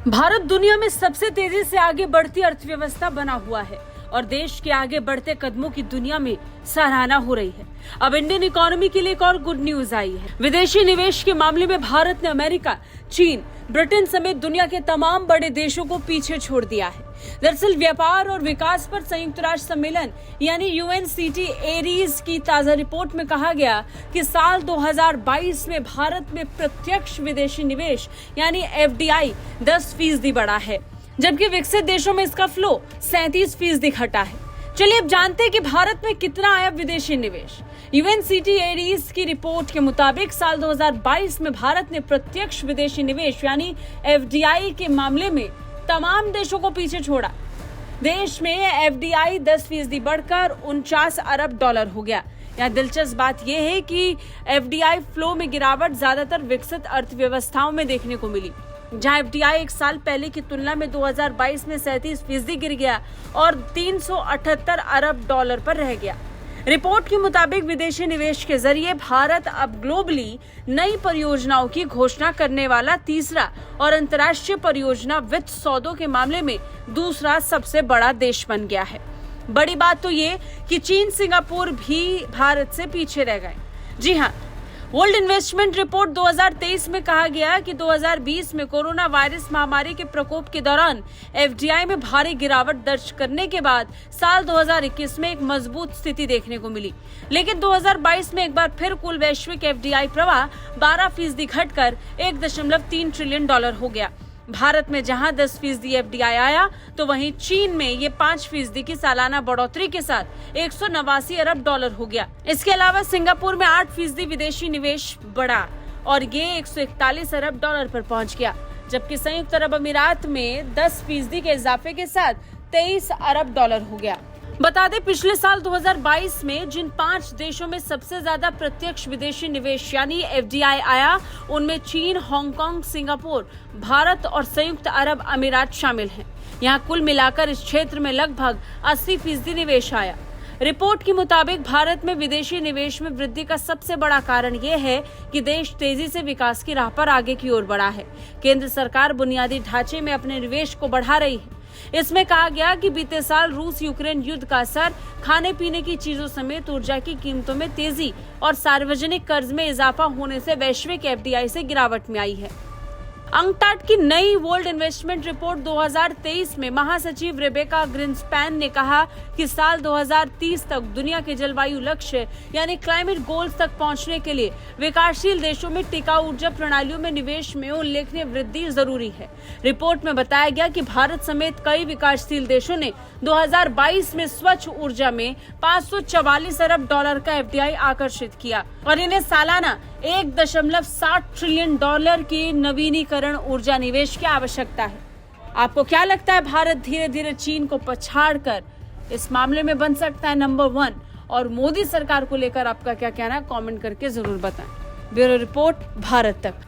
भारत दुनिया में सबसे तेजी से आगे बढ़ती अर्थव्यवस्था बना हुआ है और देश के आगे बढ़ते कदमों की दुनिया में सराहना हो रही है। अब इंडियन इकोनॉमी के लिए एक और गुड न्यूज आई है। विदेशी निवेश के मामले में भारत ने अमेरिका, चीन, ब्रिटेन समेत दुनिया के तमाम बड़े देशों को पीछे छोड़ दिया है। दरअसल व्यापार और विकास पर संयुक्त राष्ट्र सम्मेलन यानी UNCT एरीज की ताजा रिपोर्ट में कहा गया कि साल 2022 में भारत में प्रत्यक्ष विदेशी निवेश यानी FDI 10% बढ़ा है, जबकि विकसित देशों में इसका फ्लो 37% घटा है। चलिए अब जानते हैं कि भारत में कितना आया विदेशी निवेश। UNCT एरीज की रिपोर्ट के मुताबिक साल 2022 में भारत ने प्रत्यक्ष विदेशी निवेश यानी FDI के मामले में तमाम देशों को पीछे छोड़ा। देश में FDI 10% बढ़कर $49 अरब हो गया। यहाँ दिलचस्प बात यह है कि FDI फ्लो में गिरावट ज्यादातर विकसित अर्थव्यवस्थाओं में देखने को मिली, जहां FDI एक साल पहले की तुलना में 2022 में 37% गिर गया और $378 अरब पर रह गया। रिपोर्ट के मुताबिक विदेशी निवेश के जरिए भारत अब ग्लोबली नई परियोजनाओं की घोषणा करने वाला तीसरा और अंतर्राष्ट्रीय परियोजना वित्त सौदों के मामले में दूसरा सबसे बड़ा देश बन गया है। बड़ी बात तो ये कि चीन, सिंगापुर भी भारत से पीछे रह गए। जी हाँ, वर्ल्ड इन्वेस्टमेंट रिपोर्ट 2023 में कहा गया कि 2020 में कोरोना वायरस महामारी के प्रकोप के दौरान FDI में भारी गिरावट दर्ज करने के बाद साल 2021 में एक मजबूत स्थिति देखने को मिली, लेकिन 2022 में एक बार फिर कुल वैश्विक FDI प्रवाह 12% घटकर $1.3 ट्रिलियन हो गया। भारत में जहां 10% FDI आया तो वहीं चीन में ये 5% की सालाना बढ़ोतरी के साथ $189 अरब हो गया। इसके अलावा सिंगापुर में 8% विदेशी निवेश बढ़ा और ये $141 अरब पर पहुंच गया, जबकि संयुक्त अरब अमीरात में 10% के इजाफे के साथ $23 अरब हो गया। बता दें, पिछले साल 2022 में जिन 5 देशों में सबसे ज्यादा प्रत्यक्ष विदेशी निवेश यानी FDI आया, उनमें चीन, हांगकांग, सिंगापुर, भारत और संयुक्त अरब अमीरात शामिल हैं। यहाँ कुल मिलाकर इस क्षेत्र में लगभग 80% निवेश आया। रिपोर्ट के मुताबिक भारत में विदेशी निवेश में वृद्धि का सबसे बड़ा कारण ये है कि देश तेजी से विकास की राह पर आगे की ओर बढ़ा है। केंद्र सरकार बुनियादी ढांचे में अपने निवेश को बढ़ा रही है। इसमें कहा गया कि बीते साल रूस यूक्रेन युद्ध का असर, खाने पीने की चीजों समेत ऊर्जा की कीमतों में तेजी और सार्वजनिक कर्ज में इजाफा होने से वैश्विक FDI से गिरावट में आई है। अंकटाड की नई वर्ल्ड इन्वेस्टमेंट रिपोर्ट 2023 में महासचिव रेबेका ग्रिन्सपैन ने कहा कि साल 2030 तक दुनिया के जलवायु लक्ष्य यानी क्लाइमेट गोल्स तक पहुंचने के लिए विकासशील देशों में टिकाऊ ऊर्जा प्रणालियों में निवेश में उल्लेखनीय वृद्धि जरूरी है। रिपोर्ट में बताया गया कि भारत समेत कई विकासशील देशों ने 2022 में स्वच्छ ऊर्जा में $544 अरब का FDI आकर्षित किया और इन्हें सालाना $1.7 ट्रिलियन की नवीनीकरण ऊर्जा निवेश की आवश्यकता है। आपको क्या लगता है, भारत धीरे धीरे चीन को पछाड़कर इस मामले में बन सकता है नंबर 1? और मोदी सरकार को लेकर आपका क्या कहना है, कमेंट करके जरूर बताएं। ब्यूरो रिपोर्ट, भारत तक।